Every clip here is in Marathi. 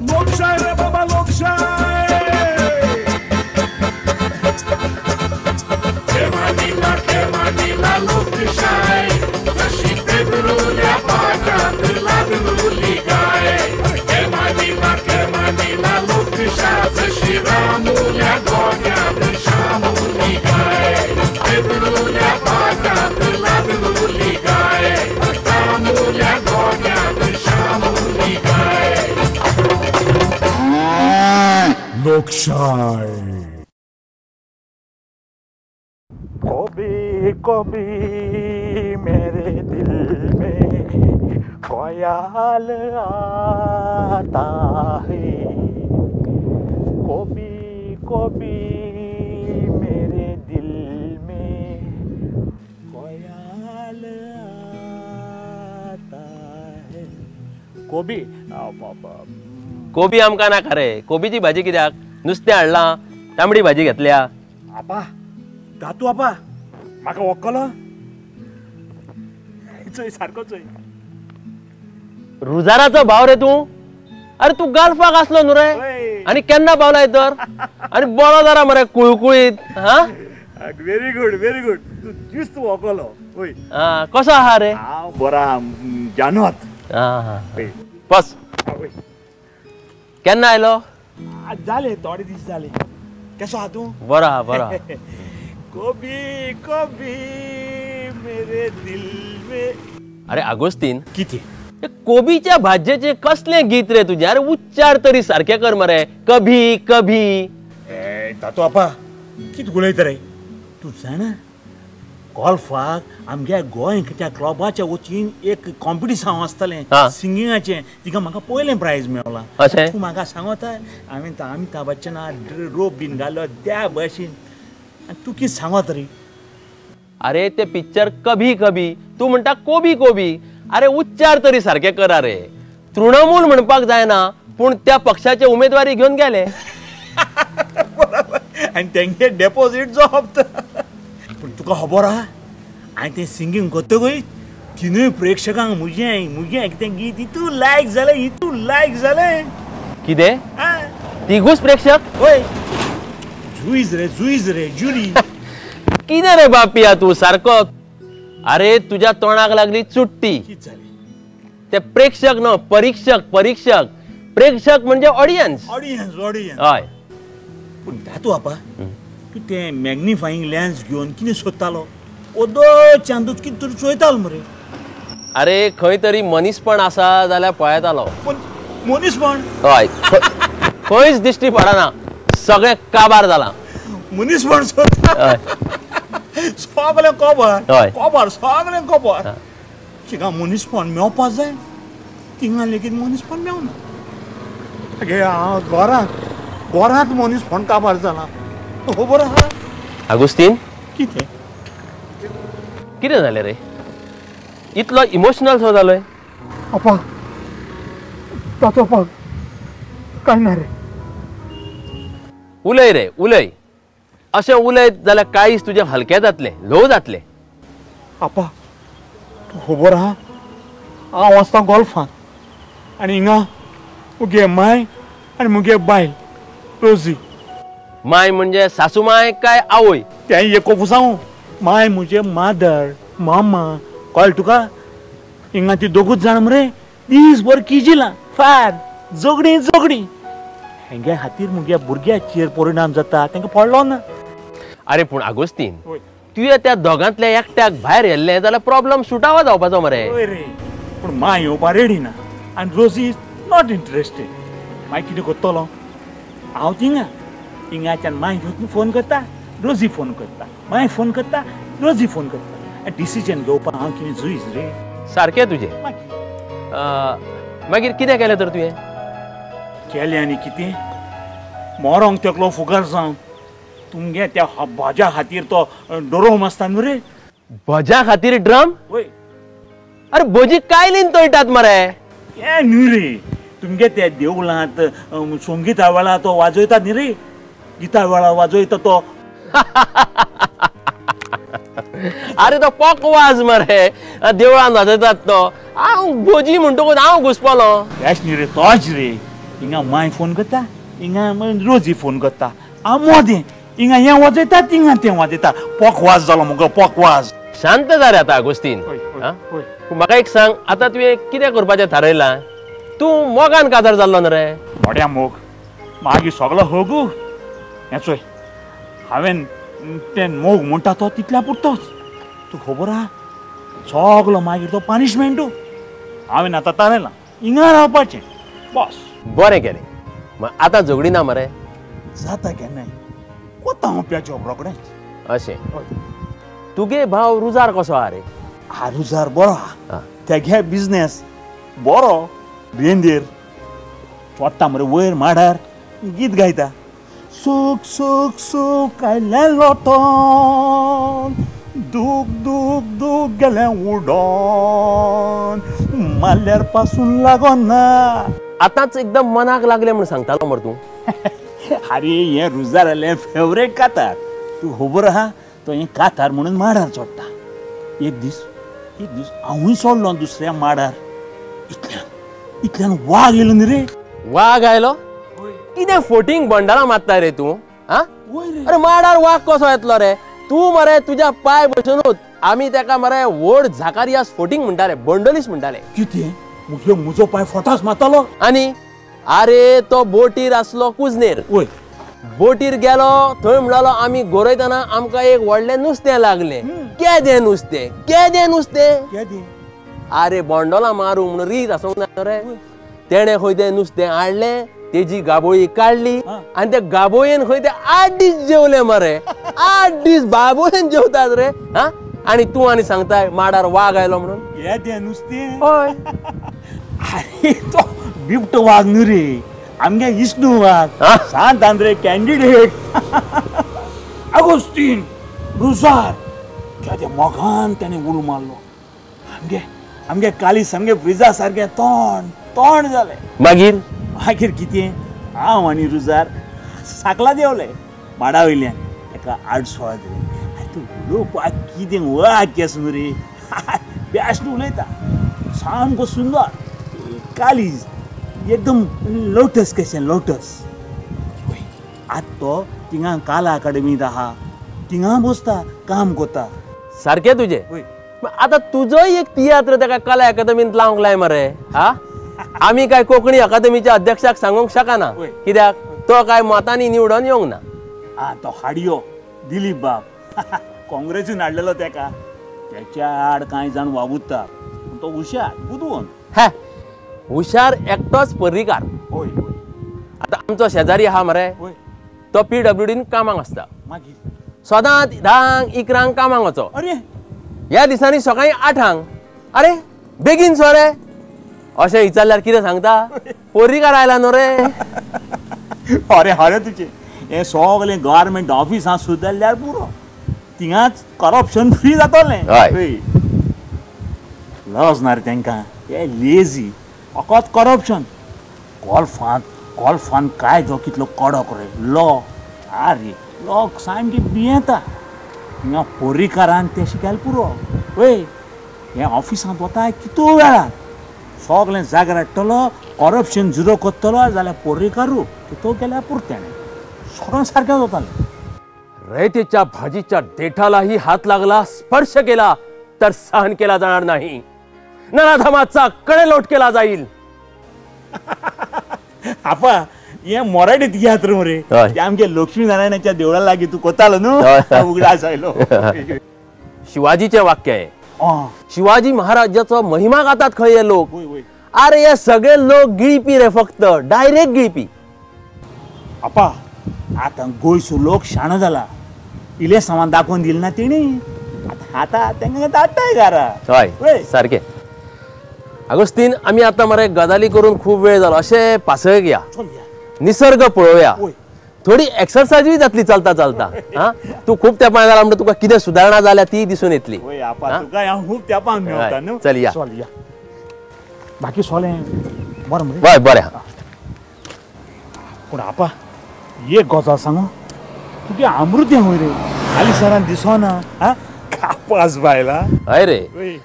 लोकशाय रे बाबा लोकशाय केव्हा लोकशाय जशी पेबरूल्या पाटात लागलेली गाय केव्हा लोकशाय जशी रामुल्या गोग्यात शामुली गाय पेबरूल्या पाटात लागलेली गाय रामुल्या गोग्यात शामुली गाय लोकशाय कभी कभी मेरे दिल में ख्याल आता है कभी कभी मेरे दिल में ख्याल आता है कोबी आमकां नाका रे कोबीची भाजी कित्याक नुस्तें हाडलां तांबडी भाजी घेतल्या आपा दातू आपा म्हाका वळखलो चोय सारको चोय रुजाराचो भाव रे तूं अरे तू गाल्फाक आसलो न्हू रे आनी केन्ना पावलाय तर आनी बरो जारा मरे कुळकुळीत हा व्हेरी गुड तू ज्युस्त वळखलो ओय कसो आहा रे हांव बरो जानवत बस केन्ना आयलो जाले थोडे दीस जाले केसो आहा तूं बरो आहा बरो कभी कभी मेरे दिल में अरे आगोस्तीन कितें कोबीच्या भाजयेचे कसले गीत रे तुझे अरे उच्चार तरी सारखे कर मरे कभी कभी तातो आपा कितें उलयता रे तूं जाणा गोल्फाक आमच्या गोंय क्लबाच्या वचून एक कॉम्पिटिशन आसतलें सिंगिंगाचें तिका म्हाका पयलें प्रायज मेळ्ळां तूं म्हाका सांगता हांवें अमिताभ बच्चना रोप बीन घालो त्या भाशेन तू कितें सांगत रे अरे ते पिक्चर कभी कभी तू म्हणटा कोबी कोबी अरे उच्चार तरी सारखे करा रे तृणमूल म्हणपाक जायना पूण त्या पक्षाचे उमेदवारी घेवन गेले आनी तेंगे डेपोजीट जो हप्ता पूण तुका खबर आहा हांवें तें सिंगींग करतकच तिनूय प्रेक्षकांक मुजें तें गीत इतू लायक जालें कितें तिगूच प्रेक्षक होय जुईज रे जुरी कितें रे बापिया तू सारको अरे तुझ्या तोंडाक लागली चुट्टी ते प्रेक्षक न्हू परीक्षक प्रेक्षक म्हणजे ऑडियन्स हय पूण तातू आपा तूं तें मॅग्निफायींग लेन्स घेवन कितें सोदतालो ओदो चांदूच कितें तरी चोयतालो मरे अरे खंय तरी मनीसपण आसा जाल्यार पळयतालो मनीसपण हय खंयच दिश्टी पडना सगळें काबार जालां मनीसपण सोदता सगळें कोबार सगळें कोबार थिंगा मनीसपण मेळपाक जाय थिंगा लेगीत मनीसपण मेळना गे हांव घरांत मनीसपण काबार जालां खबर आहा आगोस्तीन कितें जालें रे इतलो इमोशनल सो जालोय अपा ताचो पग कांय ना रे उलय अशें उलयत जाल्यार काळीज तुजें हलकें जातलें ल्हव जातलें आपा तूं खबर आहा हांव वचतां गोल्फाक आनी हिंगा मुगे माय आनी मुगे बायल रोजी माय म्हणजे सासूमाय काय आवय तें एक सांगू माय मुजे मादर मामा कळ्ळें तुका हिंगा ती दोगूच जाण मरे दीसभर किजिलां फार जोगडी हेंगे खातीर मुगे भुरग्याचेर परिणाम जाता तांकां पडलो ना अरे पूण आगोस्तीन तुवें त्या दोगांतल्या एकट्याक भायर येल्लें जाल्यार प्रॉब्लेम सुटावो जावपाचो मरे रे पूण माय येवपा रेडी ना आनी रोजी इज नॉट इंटरेस्टेड मागीर कितें करतलो हांव हिंगाच्यान माय फोन करता रोजी फोन करता माय फोन करता रोजी फोन करता डिसिजन घेवपाक हांव कितें जुईज रे सारकें तुजें मागीर कितें केलें तर तुवें केलें आनी कितें मोरोंक तेकलो फुगार जावन तुमगे त्या भाज्या खातीर तो डोरोम आसता न्हू रे भज्या खातीर ड्रम वय अरे भजी कायलीन तळटात मरे हें न्हू रे तुमगे त्या देवळांत संगीता वेळा तो वाजयता न्ही रे गिता वेळा वाजयता तो अरे तो पॉक वाज मरे देवळान वाजयतात तो हांव भजी म्हणटकूच हांव घुसपलो तेच न्ही रे तोच रे हिंगा माय फोन करता हिंगा रोजी फोन करता हांव मोदें हिंगा हें वाजयता तिंगा तें वाजयता पोकवाज जालो मुगो पोकवाज. शांत जा रे आतां अगोस्तीन. म्हाका एक सांग आतां तुवें कितें करपाचें थारयलां? तूं मोगान काजार जाल्लो न्ही रे? मोड्या मोग मागीर सगळो होगू हें चोय हांवें तें मोग म्हणटा तो तितल्या पुरतोच. तूं खबर आहा सगळो मागीर तो पनिशमेंटू. हांवें आतां थारयलां हिंगा रावपाचें बस. बरें केलें. आतां झगडी ना मरे? जाता केन्नाय कोता हांव पेजोब रोखडेंच. अशें तुगे भाव रुजार कसो आहा रे? रुजार बरो आहा तेगे बिजनेस बरो रेंदेर चोडटा मरे वयर माडार गीत गायता सूख सूख सूख आयलें लोटोन दूख दूख दूख गेलें उडोन माल्ल्यार पासून लागोन ना. आतांच एकदम मनाक लागलें म्हूण सांगतालो मरे तूं. अरे हें रुजार जालें फेवरेट कातार. तूं खबर आहा तो हें कातार म्हणून माडार चोडटा. एक दीस हांवूय सोडलो दुसऱ्या माडार इतल्यान वाग येयलो न्ही रे. वाग आयलो? कितें फोटींग बंडारा मारता रे तूं? अरे माडार वाग कसो येतलो रे? तूं मरे तुज्या पाय बसूनूच आमी तेका मरे व्हड झाकारियास फोटींग म्हणटाले बंडोलीस म्हणटाले. कितें म्हजो पाय फटास मारतालो? आनी अरे तो बोटीर आसलो कुजनेर. बोटीर गेलो थंय म्हणलो आमी गरयतना आमकां एक व्हडलें नुस्तें लागलें. केदें नुस्तें? अरे बोंडोला मारू म्हणून रीत आसूंक ना रे. तेणें खंय तें नुस्तें हाडलें तेजी गाबोळी काडली आनी त्या गाबोळेन खंय ते 8 दीस जेवले मरे. 8 दीस बाबोळेन जेवतात रे. आनी तूं आनी सांगताय माडार वाग आयलो म्हणून? केदें नुस्तें? हय. अरे तो बिबटो वाग न्ही रे आमगे इश्णू वाग. सांत आंद्रे कॅन्डिडेट अगोस्तीन रुजार केदें मोगान ताणें उलो मारलो. आमगे काली सामगे फ्रिजा सारकें तोंड जालें. मागीर कितें हांव आनी रुजार साकला देंवले माडा वयल्यान एका आडसोळा दिलें. तूं उलोवपाक कितें वाग केस न्हू रे. बेश्ट उलयता सामको सुंदर कालीज एकदम लोटस कशें लोटस. आतां तो थिंगा कला अकाडेमींत आहा थिंगा बसता काम करता. सारकें तुजें. आतां तुजोय एक तियात्र तेका कला अकादेमींत लावंक लाय मरे. आमी काय कोंकणी अकादेमीच्या अध्यक्षाक सांगूंक शकना कित्याक तो काय मतांनी निवडून येवंक ना. तो हाडयो दिलीप बाब काँग्रेसीन हाडलेलो तेका तेच्या आड कांय जाण वावुरता तो हुशार बुदवंत. हुशार एकटोच पर्रीकार. आतां आमचो शेजारी आहा मरे तो PWDन कामाक आसता. सदांच 10-11 कामाक वचो. ह्या दिसांनी सकाळीं 8 अरे बेगीन सो रे अशें विचारल्यार कितें सांगता? पर्रीकार आयला न्हू रे. अरे तुजें हें सगलें गव्हर्मेंट ऑफिसां सुदारल्यार पुरो थिंगाच करप्शन फ्री जातलें. लज ना रे तांकां हे लेजी फकत करप्शन. गोल्फान काय तो कितलो कडक रे लॉ. अरे लॉ सामकी भियेता. हिंगा पर्रीकारान तें शिकयलें पुरो. हे ऑफिसांत वता कितू वेळार सगलें जागर हाडटलो करप्शन झिरो करतलो जाल्यार पर्रीकारू तो केल्यार पुरतें सगळें सारकें जातालें. रयतेच्या भाजीच्या देठालाही हात लागला स्पर्श केला तर सहन केला जाणार नाही. नराधमाचा कडेलोट केला जाईल. आपा हे मराठीत घेयात रे ते आमगे लक्ष्मी नारायणाच्या देवळा लागीं तूं कोतालो न्हू उगडास आयलो. शिवाजीचें वाक्य आहे. शिवाजी महाराजाचो महिमा गातात खंय हे लोक. अरे हे सगळे लोक गिळपी रे फक्त डायरेक्ट गिळपी. आपा आतां गोंयचो लोक शाणो जाला. इले सामान दाखोवन दिलें ना तेणी आतां तांकां धाडटाय घरा. हय सारकें. अगोस्तीन आमी आतां मरे गजाली करून खूब वेळ जालो अशें पासयेक या निसर्ग पळोवया. थोडी एक्सरसायजूय जातली चलता चलता. तूं खूब तेंपान जाला म्हणटा तुका कितें सुदारणा जाल्या ती दिसून येतली. चल या बाकी सोलें बरें मरे. हय बरें. पूण आपा एक गजाल सांगू तुगे अमृत हूंय रे हालीं सरान दिसोना. कापास बायला. हय रे.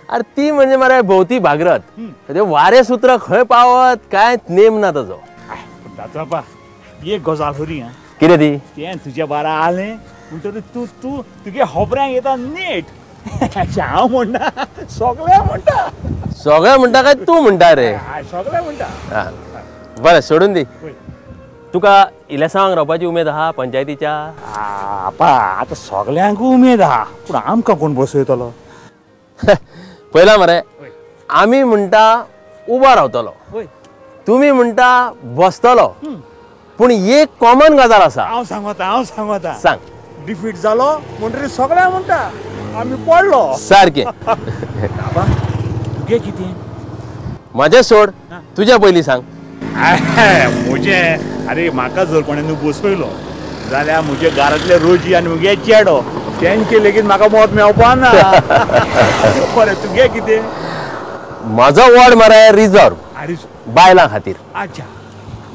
अरे ती म्हणजे मरे भोवती भागरत. वारे सूत्र खंय पावत काय नेम ना ताजो. दातोबा एक गजाल खरी आं कितें ती तें तुज्या बारा आलें म्हणटरी तूं तूं तुगे होबऱ्यांक येता नेट हांव म्हणटा सगळ्या म्हणटा सगळें म्हणटा काय तूं म्हणटा रे सगळें म्हणटा हा. बरें सोडून दी पळय. तुका इलेक्शनाक रावपाची उमेद आहा पंचायतीच्या आपा आतां सगल्यांक उमेद आहा पूण आमकां कोण बसयतलो पयला मरे आमी म्हणटा उबो रावतलो पळय तुमी म्हणटा बसतलो पूण एक कॉमन गजाल आसा हांव सांगता सांग डिफीट जालो म्हणटरी सगळ्यांक म्हणटा आमी पडलो सारकें बाबा तुगे कितें म्हाजें सोड तुज्या पयलीं सांग म्हजें आरे म्हाका जर कोणें बसयलो जाल्यार म्हजे घरांतले रोजी आनी म्हगे चेडो तेंचे लेगीत म्हाका मत मेळपा ना बरें तुगे कितें म्हजो वॉर्ड मरे रिजर्व आरे बायलां खातीर अच्छा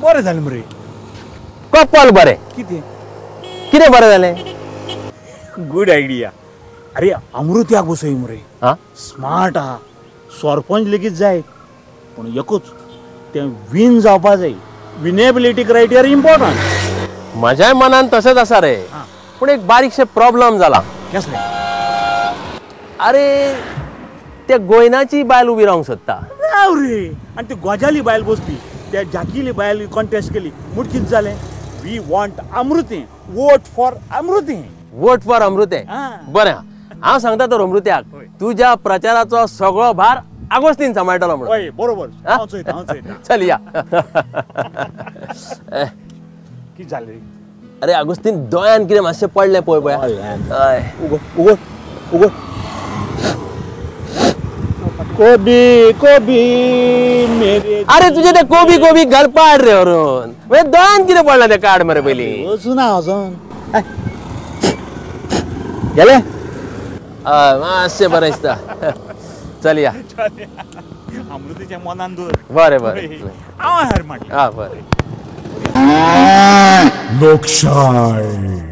बरें जालें मरे कपल बरें कितें कितें बरें जालें गूड आयडिया अरे अमृत्याक बसय मरे हा स्मार्ट आहा सरपंच लेगीत जाय पूण एकूच तें विन जावपा जाय विनेबिलिटी क्रायटेरिया इम्पॉर्टंट म्हज्याय मनान तशेंच आसा रे हा. पूण एक बारीकशें प्रॉब्लम जाला कसलें अरे ते गोंयनाची बायल उबी रावंक सोदता राव रे आनी ती गोजाली बायल बसली त्या जाकीली बायल कॉन्टेस्ट केली म्हूण कितें जालें we want Amrute vote for Amrute vote for Amrute हा. बरें हांव सांगता तर अमृत्याक होय. तुज्या प्रचाराचो सगळो भार आगोस्तीन सांबाळटलो म्हणून हय बरोबर हा? हांव चयता चल या कितें जालें रे अरे आगोस्तीन दोळ्यान कितें मातशें पडलें पळय पळय हय. उगड कोबी मेरे अरे तुझे ते कोबी कोबी घालपाड रे व्हरून मागीर दोळ्यान कितें पडलें तें काड मरे पयलीं वचूं ना अजून गेले हय मातशें बरें दिसता चल या अमृतेच्या मनान दवर बरें बरें हांव हार मारली हा बरें लोकशाय